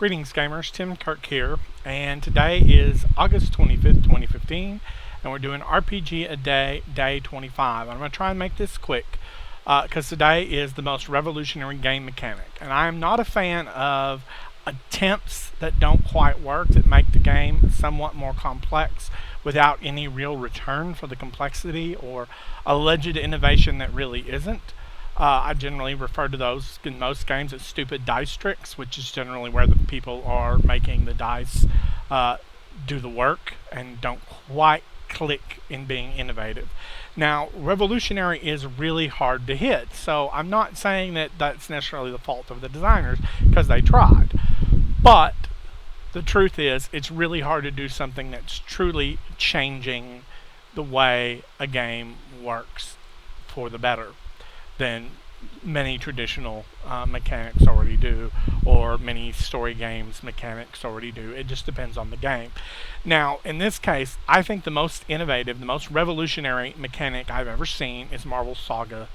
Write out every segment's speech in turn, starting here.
Greetings gamers, Tim Kirk here, and today is August 25th, 2015, and we're doing RPG a Day, Day 25. I'm going to try and make this quick, because today is the most revolutionary game mechanic, and I'm not a fan of attempts that don't quite work, that make the game somewhat more complex without any real return for the complexity or alleged innovation that really isn't. I generally refer to those in most games as stupid dice tricks, which is generally where the people are making the dice do the work and don't quite click in being innovative. Now, revolutionary is really hard to hit, so I'm not saying that that's necessarily the fault of the designers, because they tried. But the truth is, it's really hard to do something that's truly changing the way a game works for the better than many traditional mechanics already do, or many story games mechanics already do. It just depends on the game. Now, in this case, I think the most innovative, the most revolutionary mechanic I've ever seen is Marvel Saga,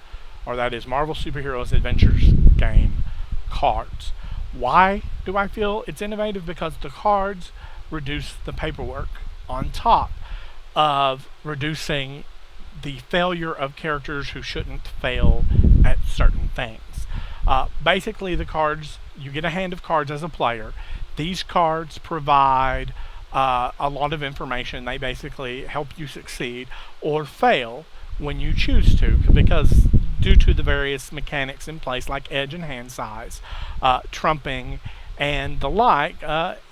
or that is Marvel Superheroes Adventures game cards. Why do I feel it's innovative? Because the cards reduce the paperwork on top of reducing the failure of characters who shouldn't fail at certain things. Basically, the cards, you get a hand of cards as a player. These cards provide a lot of information. They basically help you succeed or fail when you choose to, because due to the various mechanics in place, like edge and hand size, trumping, and the like,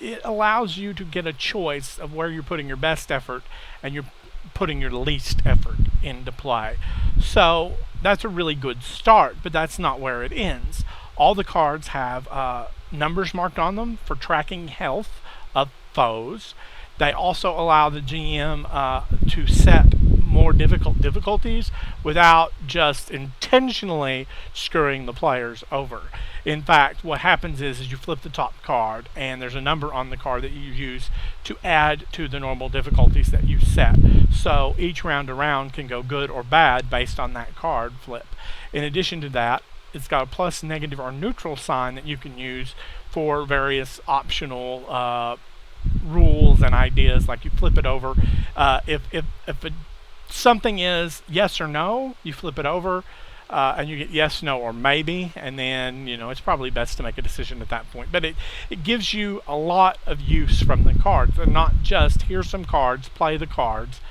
it allows you to get a choice of where you're putting your best effort and you're putting your least effort into play. So that's a really good start, but that's not where it ends. All the cards have numbers marked on them for tracking health of foes. They also allow the GM to set more difficult difficulties without just intentionally screwing the players over. In fact, what happens is you flip the top card and there's a number on the card that you use to add to the normal difficulties that you set. So each round around can go good or bad based on that card flip. In addition to that, it's got a plus, negative, or neutral sign that you can use for various optional rules and ideas. Like you flip it over. If something is yes or no, you flip it over, and you get yes, no, or maybe, and then it's probably best to make a decision at that point. But it gives you a lot of use from the cards, and not just here's some cards, play the cards,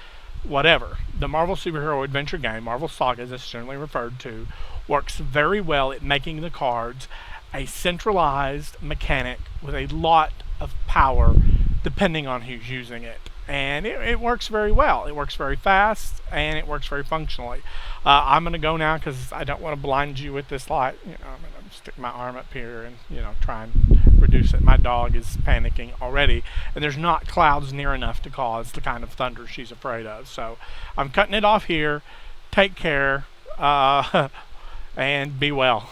whatever. The Marvel Superhero Adventure game, Marvel Saga as it's generally referred to, works very well at making the cards a centralized mechanic with a lot of power depending on who's using it. And it works very well. It works very fast, and it works very functionally. I'm going to go now because I don't want to blind you with this light. I'm going to stick my arm up here and try and reduce it. My dog is panicking already, and there's not clouds near enough to cause the kind of thunder she's afraid of. So I'm cutting it off here. Take care, and be well.